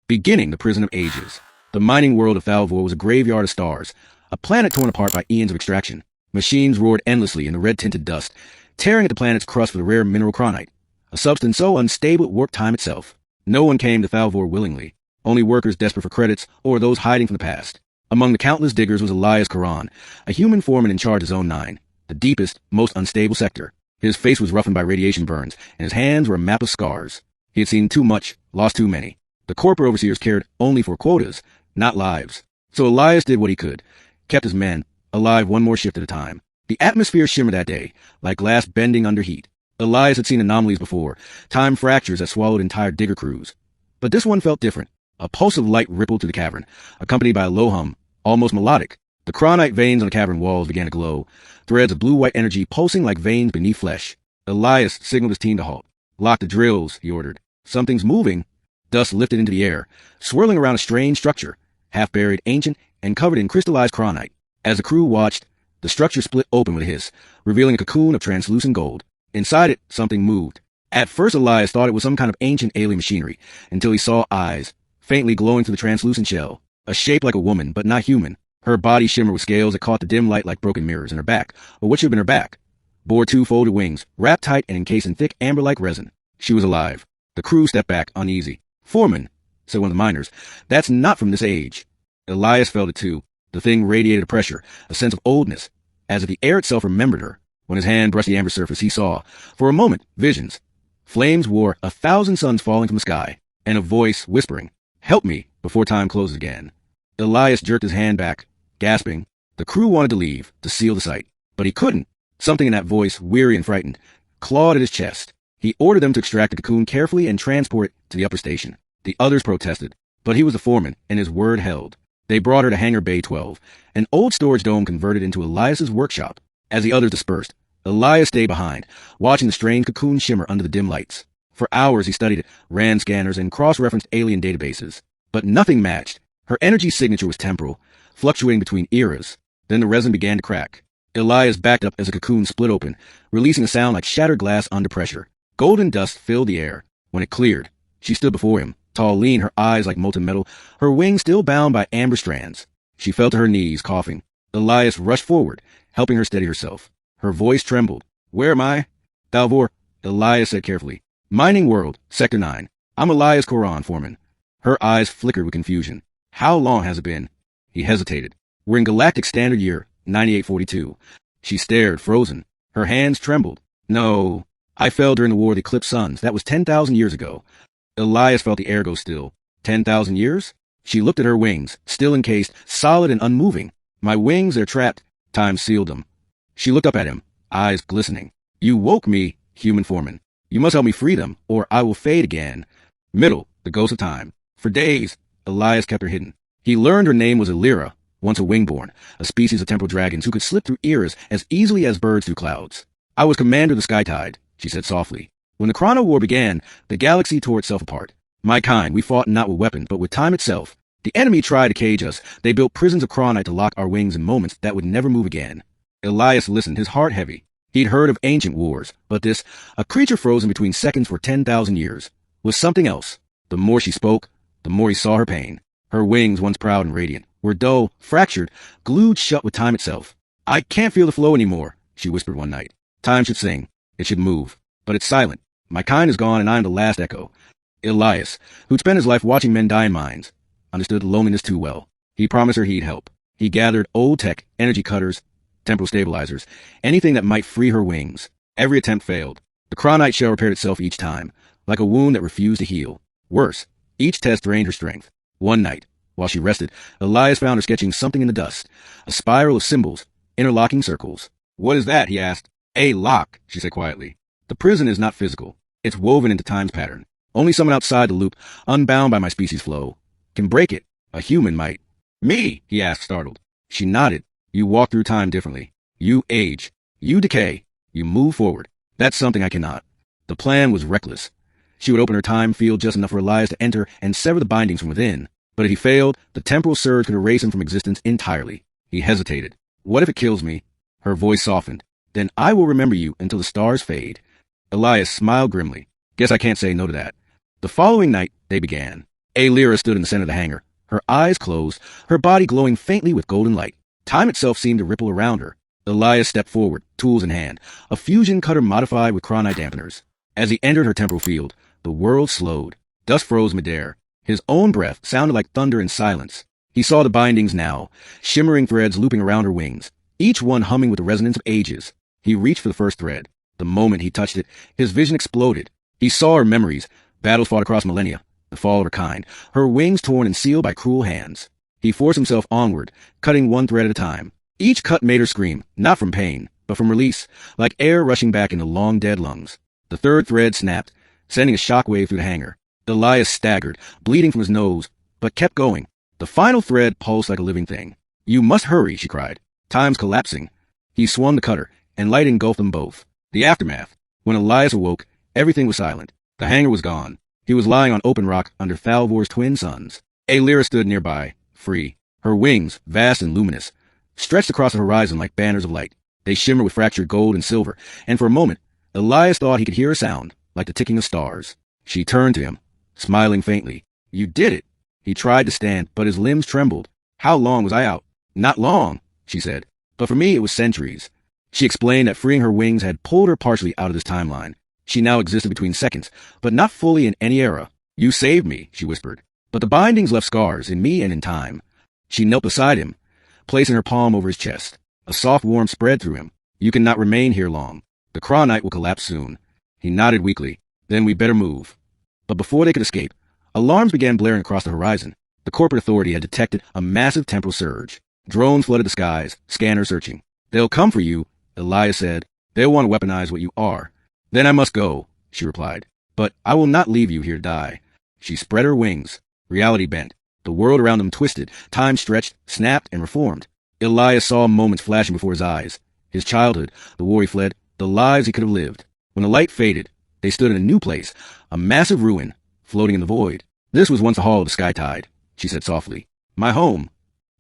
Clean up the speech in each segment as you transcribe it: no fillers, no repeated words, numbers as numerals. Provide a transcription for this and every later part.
beginning the prison of ages. The mining world of Thalvor was a graveyard of stars, a planet torn apart by eons of extraction. Machines roared endlessly in the red-tinted dust, tearing at the planet's crust for the rare mineral cronite, a substance so unstable it warped time itself. No one came to Thalvor willingly, only workers desperate for credits or those hiding from the past. Among the countless diggers was Elias Koran, a human foreman in charge of Zone 9, the deepest, most unstable sector. His face was roughened by radiation burns, and his hands were a map of scars. He had seen too much, lost too many. The corporate overseers cared only for quotas, not lives. So Elias did what he could, kept his men alive one more shift at a time. The atmosphere shimmered that day, like glass bending under heat. Elias had seen anomalies before, time fractures that swallowed entire digger crews. But this one felt different. A pulse of light rippled through the cavern, accompanied by a low hum, almost melodic. The cronite veins on the cavern walls began to glow, threads of blue-white energy pulsing like veins beneath flesh. Elias signaled his team to halt. "Lock the drills," he ordered. "Something's moving." Dust lifted into the air, swirling around a strange structure, half-buried, ancient, and covered in crystallized cronite. As the crew watched, the structure split open with a hiss, revealing a cocoon of translucent gold. Inside it, something moved. At first, Elias thought it was some kind of ancient alien machinery, until he saw eyes, faintly glowing through the translucent shell. A shape like a woman, but not human. Her body shimmered with scales that caught the dim light like broken mirrors, and her back, or what should have been her back, bore two folded wings, wrapped tight and encased in thick amber-like resin. She was alive. The crew stepped back, uneasy. "Foreman," said one of the miners, "that's not from this age." Elias felt it too. The thing radiated a pressure, a sense of oldness, as if the air itself remembered her. When his hand brushed the amber surface, he saw, for a moment, visions. Flames wore 1,000 suns falling from the sky, and a voice whispering, "Help me," before time closes again. Elias jerked his hand back, gasping. The crew wanted to leave, to seal the site, but he couldn't. Something in that voice, weary and frightened, clawed at his chest. He ordered them to extract the cocoon carefully and transport it to the upper station. The others protested, but he was the foreman, and his word held. They brought her to Hangar Bay 12, an old storage dome converted into Elias's workshop. As the others dispersed, Elias stayed behind, watching the strange cocoon shimmer under the dim lights. For hours he studied it, ran scanners, and cross-referenced alien databases. But nothing matched. Her energy signature was temporal, fluctuating between eras. Then the resin began to crack. Elias backed up as the cocoon split open, releasing a sound like shattered glass under pressure. Golden dust filled the air. When it cleared, she stood before him, tall, lean, her eyes like molten metal, her wings still bound by amber strands. She fell to her knees, coughing. Elias rushed forward, helping her steady herself. Her voice trembled. "Where am I?" "Thalvor," Elias said carefully. "Mining world, Sector 9. I'm Elias Koran, foreman." Her eyes flickered with confusion. "How long has it been?" He hesitated. "We're in Galactic Standard Year, 9842. She stared, frozen. Her hands trembled. "No. I fell during the War of the Eclipsed Suns. That was 10,000 years ago." Elias felt the air go still. 10,000 years? She looked at her wings, still encased, solid and unmoving. "My wings, they're trapped. Time sealed them." She looked up at him, eyes glistening. "You woke me, human foreman. You must help me free them, or I will fade again." Middle, the ghost of time. For days, Elias kept her hidden. He learned her name was Illyra, once a wingborn, a species of temporal dragons who could slip through eras as easily as birds through clouds. "I was commander of the Skytide," she said softly. "When the Chrono War began, the galaxy tore itself apart. My kind, we fought not with weapons, but with time itself. The enemy tried to cage us. They built prisons of cronite to lock our wings in moments that would never move again." Elias listened, his heart heavy. He'd heard of ancient wars, but this, a creature frozen between seconds for 10,000 years, was something else. The more she spoke, the more he saw her pain. Her wings, once proud and radiant, were dull, fractured, glued shut with time itself. "I can't feel the flow anymore," she whispered one night. "Time should sing. It should move. But it's silent. My kind is gone, and I am the last echo." Elias, who'd spent his life watching men die in mines, understood loneliness too well. He promised her he'd help. He gathered old tech, energy cutters, temporal stabilizers, anything that might free her wings. Every attempt failed. The cronite shell repaired itself each time, like a wound that refused to heal. Worse, each test drained her strength. One night, while she rested, Elias found her sketching something in the dust, a spiral of symbols, interlocking circles. "What is that?" he asked. "A lock," she said quietly. "The prison is not physical. It's woven into time's pattern. Only someone outside the loop, unbound by my species flow, can break it. A human might." "Me?" he asked, startled. She nodded. "You walk through time differently. You age. You decay. You move forward. That's something I cannot." The plan was reckless. She would open her time field just enough for Elias to enter and sever the bindings from within. But if he failed, the temporal surge could erase him from existence entirely. He hesitated. "What if it kills me?" Her voice softened. "Then I will remember you until the stars fade." Elias smiled grimly. "Guess I can't say no to that." The following night, they began. Lyra stood in the center of the hangar, her eyes closed, her body glowing faintly with golden light. Time itself seemed to ripple around her. Elias stepped forward, tools in hand, a fusion cutter modified with cronite dampeners. As he entered her temporal field, the world slowed. Dust froze midair. His own breath sounded like thunder in silence. He saw the bindings now, shimmering threads looping around her wings, each one humming with the resonance of ages. He reached for the first thread. The moment he touched it, his vision exploded. He saw her memories, battles fought across millennia, the fall of her kind, her wings torn and sealed by cruel hands. He forced himself onward, cutting one thread at a time. Each cut made her scream, not from pain, but from release, like air rushing back into long-dead lungs. The third thread snapped, sending a shockwave through the hangar. Elias staggered, bleeding from his nose, but kept going. The final thread pulsed like a living thing. "You must hurry," she cried. "Time's collapsing." He swung the cutter, and light engulfed them both. The aftermath. When Elias awoke, everything was silent. The hangar was gone. He was lying on open rock under Thalvor's twin suns. Lyra stood nearby, free. Her wings, vast and luminous, stretched across the horizon like banners of light. They shimmered with fractured gold and silver, and for a moment, Elias thought he could hear a sound, like the ticking of stars. She turned to him, smiling faintly. "You did it." He tried to stand, but his limbs trembled. "How long was I out?" "Not long," she said. "But for me, it was centuries." She explained that freeing her wings had pulled her partially out of this timeline. She now existed between seconds, but not fully in any era. "You saved me," she whispered. "But the bindings left scars in me and in time." She knelt beside him, placing her palm over his chest. A soft warmth spread through him. "You cannot remain here long. The cronite will collapse soon." He nodded weakly. "Then we better move." But before they could escape, alarms began blaring across the horizon. The corporate authority had detected a massive temporal surge. Drones flooded the skies, scanners searching. "They'll come for you," Elias said. "They'll want to weaponize what you are." "Then I must go," she replied. "But I will not leave you here to die." She spread her wings. Reality bent. The world around them twisted. Time stretched, snapped, and reformed. Elias saw moments flashing before his eyes. His childhood, the war he fled, the lives he could have lived. When the light faded, they stood in a new place, a massive ruin, floating in the void. "This was once the hall of the Sky Tide," she said softly. "My home."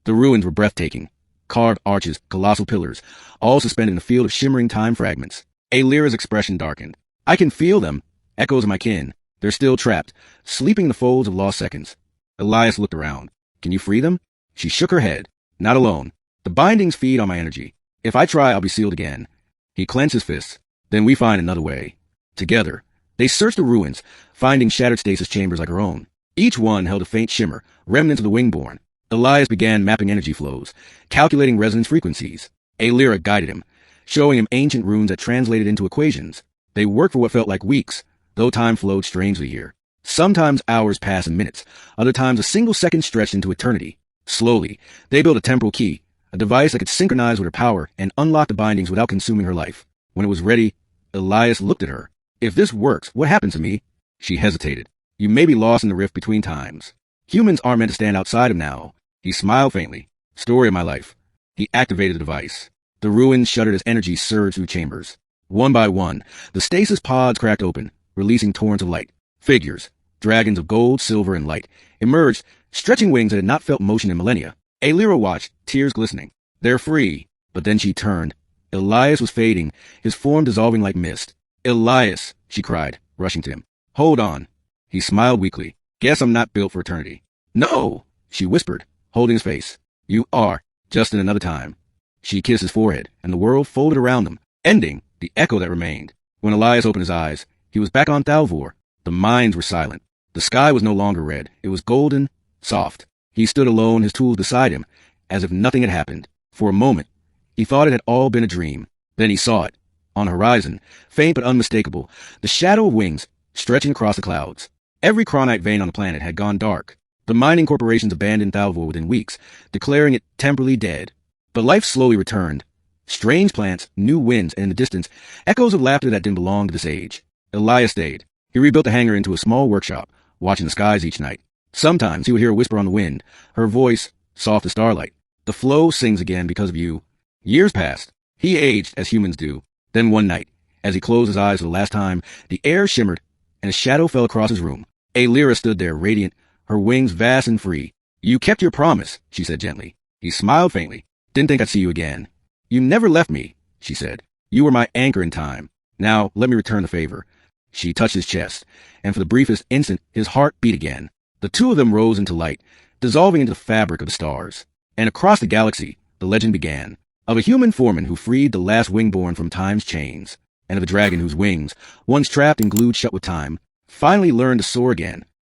The ruins were breathtaking. Carved arches, colossal pillars, all suspended in a field of shimmering time fragments. Lyra's expression darkened. "I can feel them, echoes of my kin. They're still trapped, sleeping in the folds of lost seconds." Elias looked around. "Can you free them?" She shook her head. "Not alone. The bindings feed on my energy. If I try, I'll be sealed again." He clenched his fists. "Then we find another way." Together, they searched the ruins, finding shattered stasis chambers like her own. Each one held a faint shimmer, remnants of the wingborn. Elias began mapping energy flows, calculating resonance frequencies. Lyra guided him, showing him ancient runes that translated into equations. They worked for what felt like weeks, though time flowed strangely here. Sometimes hours passed in minutes, other times a single second stretched into eternity. Slowly, they built a temporal key, a device that could synchronize with her power and unlock the bindings without consuming her life. When it was ready, Elias looked at her. "If this works, what happens to me?" She hesitated. "You may be lost in the rift between times. Humans aren't meant to stand outside of now." He smiled faintly. "Story of my life." He activated the device. The ruins shuddered as energy surged through chambers. One by one, the stasis pods cracked open, releasing torrents of light. Figures, dragons of gold, silver, and light, emerged, stretching wings that had not felt motion in millennia. Lyra watched, tears glistening. "They're free." But then she turned. Elias was fading, his form dissolving like mist. "Elias," she cried, rushing to him. "Hold on." He smiled weakly. "Guess I'm not built for eternity." "No," she whispered, holding his face. "You are, just in another time." She kissed his forehead, and the world folded around them, ending the echo that remained. When Elias opened his eyes, he was back on Thalvor. The mines were silent. The sky was no longer red. It was golden, soft. He stood alone, his tools beside him, as if nothing had happened. For a moment, he thought it had all been a dream. Then he saw it. On the horizon, faint but unmistakable, the shadow of wings stretching across the clouds. Every cronite vein on the planet had gone dark. The mining corporations abandoned Thalvor within weeks, declaring it temporally dead. But life slowly returned. Strange plants, new winds, and in the distance, echoes of laughter that didn't belong to this age. Elias stayed. He rebuilt the hangar into a small workshop, watching the skies each night. Sometimes he would hear a whisper on the wind, her voice soft as starlight. "The flow sings again because of you." Years passed. He aged as humans do. Then one night, as he closed his eyes for the last time, the air shimmered, and a shadow fell across his room. Lyra stood there, radiant, her wings vast and free. "You kept your promise," she said gently. He smiled faintly. "Didn't think I'd see you again." "You never left me," she said. "You were my anchor in time. Now, let me return the favor." She touched his chest, and for the briefest instant, his heart beat again. The The two of them rose into light, dissolving into the fabric of the stars. And across the galaxy, the legend began, of a human foreman who freed the last wingborn from time's chains, and of a dragon whose wings, once trapped and glued shut with time, finally learned to soar again,